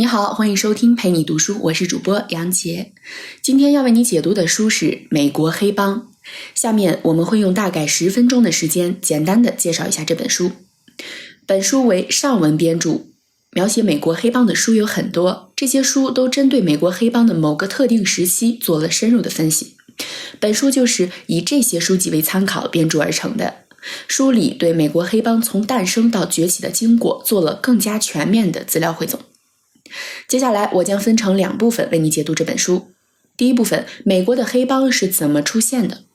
你好，欢迎收听陪你读书，我是主播杨杰。今天要为你解读的书是《美国黑帮》。下面我们会用大概10分钟的时间，简单的介绍一下这本书。本书为上文编著，描写美国黑帮的书有很多，这些书都针对美国黑帮的某个特定时期做了深入的分析。本书就是以这些书籍为参考编著而成的。书里对美国黑帮从诞生到崛起的经过做了更加全面的资料汇总。接下来我将分成2部分为你解读这本书。第一部分，美国的黑帮是怎么出现的？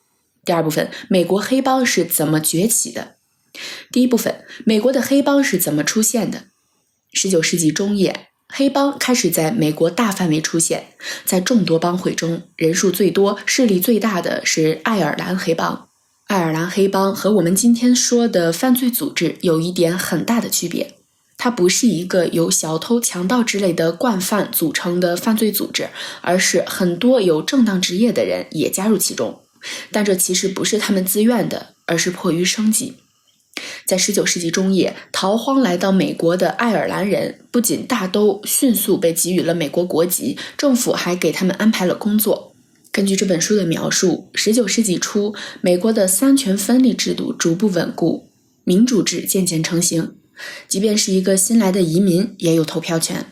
第二部分，美国黑帮是怎么崛起的？第一部分，美国的黑帮是怎么出现的？19世纪中叶，黑帮开始在美国大范围出现，在众多帮会中，人数最多、势力最大的是爱尔兰黑帮。爱尔兰黑帮和我们今天说的犯罪组织有一点很大的区别。它不是一个由小偷、强盗之类的惯犯组成的犯罪组织，而是很多有正当职业的人也加入其中。但这其实不是他们自愿的，而是迫于生计。在19世纪中叶，逃荒来到美国的爱尔兰人不仅大都迅速被给予了美国国籍，政府还给他们安排了工作。根据这本书的描述，19世纪初，美国的三权分立制度逐步稳固，民主制渐渐成型。即便是一个新来的移民也有投票权，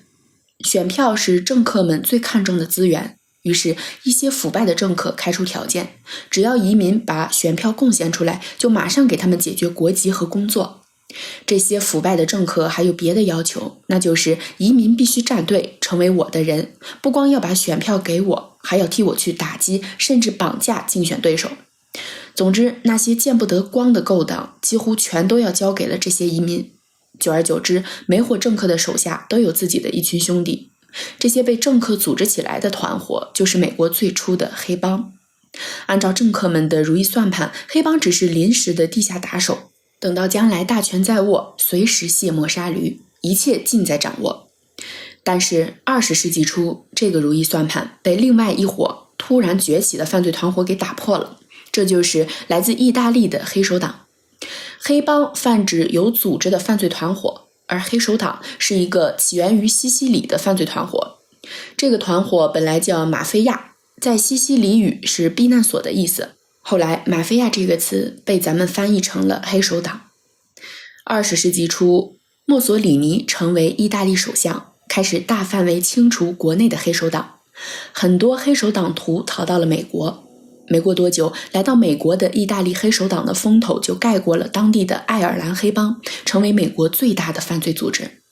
选票是政客们最看重的资源，于是一些腐败的政客开出条件，只要移民把选票贡献出来，就马上给他们解决国籍和工作。这些腐败的政客还有别的要求，那就是移民必须站队成为我的人，不光要把选票给我，还要替我去打击甚至绑架竞选对手。总之，那些见不得光的勾当几乎全都要交给了这些移民。久而久之，每伙政客的手下都有自己的一群兄弟，这些被政客组织起来的团伙就是美国最初的黑帮。按照政客们的如意算盘，黑帮只是临时的地下打手，等到将来大权在握，随时卸磨杀驴，一切尽在掌握。但是20世纪初，这个如意算盘被另外一伙突然崛起的犯罪团伙给打破了，这就是来自意大利的黑手党。黑帮泛指有组织的犯罪团伙，而黑手党是一个起源于西西里的犯罪团伙。这个团伙本来叫马菲亚，在西西里语是避难所的意思，后来马菲亚这个词被咱们翻译成了黑手党。20世纪初，墨索里尼成为意大利首相，开始大范围清除国内的黑手党，很多黑手党徒逃到了美国。没过多久，来到美国的意大利黑手党的风头就盖过了当地的爱尔兰黑帮，成为美国最大的犯罪组织。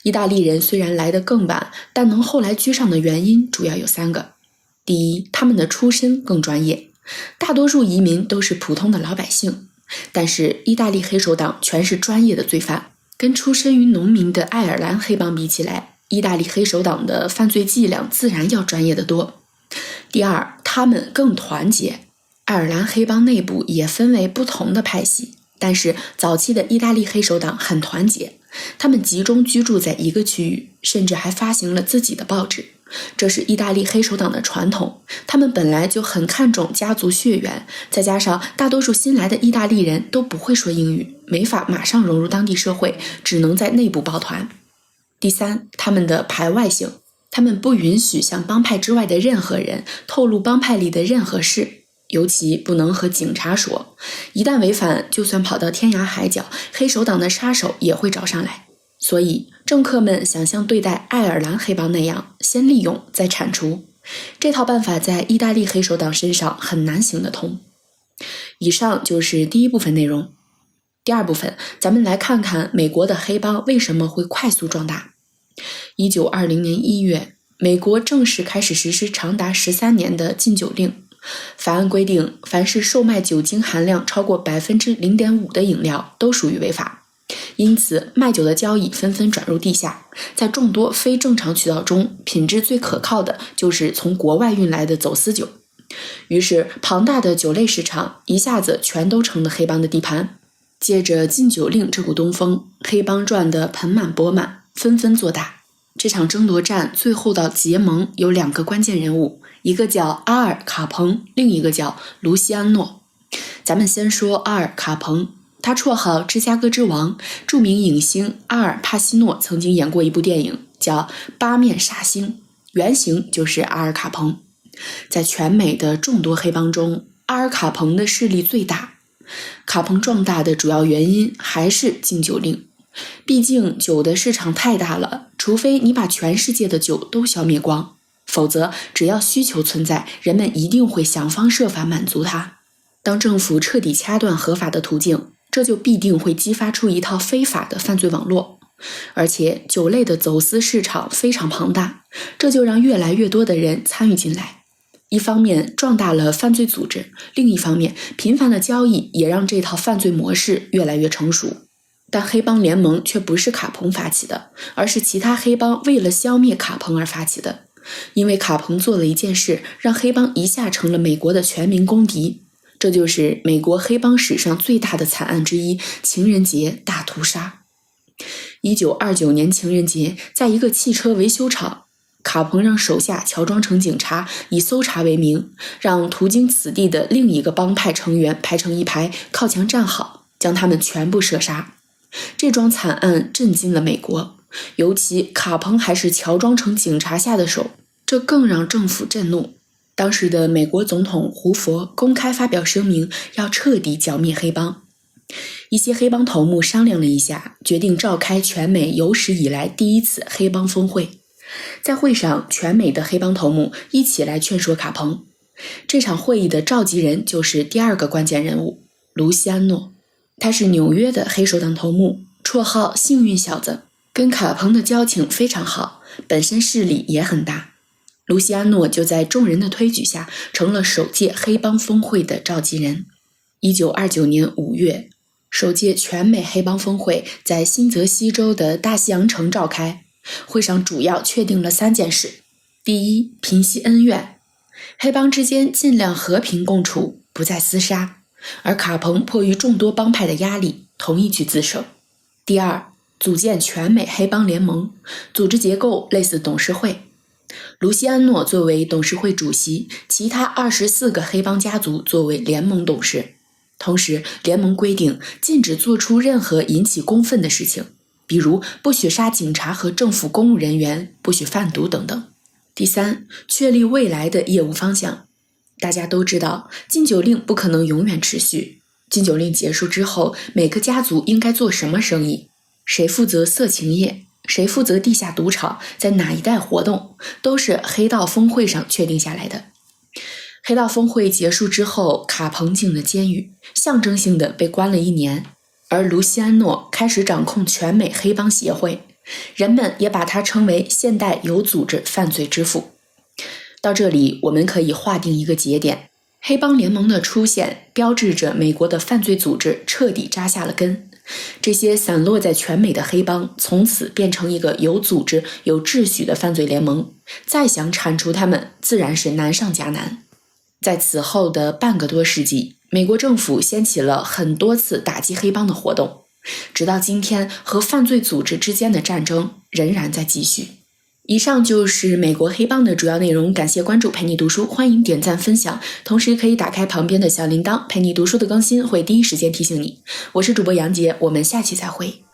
意大利人虽然来得更晚，但能后来居上的原因主要有3个。第一，他们的出身更专业，大多数移民都是普通的老百姓，但是意大利黑手党全是专业的罪犯，跟出身于农民的爱尔兰黑帮比起来，意大利黑手党的犯罪伎俩自然要专业得多。第二，他们更团结。爱尔兰黑帮内部也分为不同的派系，但是早期的意大利黑手党很团结，他们集中居住在一个区域，甚至还发行了自己的报纸。这是意大利黑手党的传统，他们本来就很看重家族血缘，再加上大多数新来的意大利人都不会说英语，没法马上融入当地社会，只能在内部抱团。第三，他们的排外性，他们不允许向帮派之外的任何人透露帮派里的任何事，尤其不能和警察说，一旦违反，就算跑到天涯海角，黑手党的杀手也会找上来。所以政客们想像对待爱尔兰黑帮那样，先利用再铲除，这套办法在意大利黑手党身上很难行得通。以上就是第一部分内容。第二部分，咱们来看看美国的黑帮为什么会快速壮大。1920年1月，美国正式开始实施长达13年的禁酒令。法案规定，凡是售卖酒精含量超过 0.5% 的饮料都属于违法。因此，卖酒的交易纷纷转入地下。在众多非正常渠道中，品质最可靠的就是从国外运来的走私酒。于是，庞大的酒类市场一下子全都成了黑帮的地盘。借着禁酒令这股东风，黑帮赚得盆满钵满，纷纷做大。这场争夺战最后到结盟有2个关键人物，一个叫阿尔·卡彭，另一个叫卢西安诺。咱们先说阿尔·卡彭，他绰号芝加哥之王，著名影星阿尔·帕西诺曾经演过一部电影叫八面煞星，原型就是阿尔卡彭。在全美的众多黑帮中，阿尔卡彭的势力最大。卡彭壮大的主要原因还是禁酒令，毕竟酒的市场太大了，除非你把全世界的酒都消灭光，否则只要需求存在，人们一定会想方设法满足它。当政府彻底掐断合法的途径，这就必定会激发出一套非法的犯罪网络，而且酒类的走私市场非常庞大，这就让越来越多的人参与进来。一方面壮大了犯罪组织，另一方面频繁的交易也让这套犯罪模式越来越成熟。但黑帮联盟却不是卡彭发起的，而是其他黑帮为了消灭卡彭而发起的。因为卡彭做了一件事，让黑帮一下成了美国的全民公敌，这就是美国黑帮史上最大的惨案之一——情人节大屠杀。1929年情人节，在一个汽车维修厂，卡彭让手下乔装成警察，以搜查为名，让途经此地的另一个帮派成员排成一排，靠墙站好，将他们全部射杀。这桩惨案震惊了美国，尤其卡彭还是乔装成警察下的手，这更让政府震怒。当时的美国总统胡佛公开发表声明，要彻底剿灭黑帮。一些黑帮头目商量了一下，决定召开全美有史以来第一次黑帮峰会。在会上，全美的黑帮头目一起来劝说卡彭。这场会议的召集人就是第二个关键人物卢西安诺，他是纽约的黑手党头目，绰号幸运小子，跟卡彭的交情非常好，本身势力也很大。卢西安诺就在众人的推举下，成了首届黑帮峰会的召集人。1929年5月，首届全美黑帮峰会在新泽西州的大西洋城召开。会上主要确定了3件事：第一，平息恩怨，黑帮之间尽量和平共处，不再厮杀，而卡彭迫于众多帮派的压力，同意去自首。第二，组建全美黑帮联盟，组织结构类似董事会，卢西安诺作为董事会主席，其他24个黑帮家族作为联盟董事。同时，联盟规定禁止做出任何引起公愤的事情，比如不许杀警察和政府公务人员，不许贩毒等等。第三，确立未来的业务方向。大家都知道，禁酒令不可能永远持续。禁酒令结束之后，每个家族应该做什么生意，谁负责色情业，谁负责地下赌场，在哪一带活动，都是黑道峰会上确定下来的。黑道峰会结束之后，卡彭进了监狱，象征性的被关了1年。而卢西安诺开始掌控全美黑帮协会，人们也把他称为现代有组织犯罪之父。到这里，我们可以划定一个节点，黑帮联盟的出现标志着美国的犯罪组织彻底扎下了根。这些散落在全美的黑帮从此变成一个有组织、有秩序的犯罪联盟，再想铲除他们自然是难上加难。在此后的半个多世纪，美国政府掀起了很多次打击黑帮的活动，直到今天，和犯罪组织之间的战争仍然在继续。以上就是美国黑帮的主要内容，感谢关注陪你读书，欢迎点赞分享，同时可以打开旁边的小铃铛，陪你读书的更新会第一时间提醒你。我是主播杨杰，我们下期再会。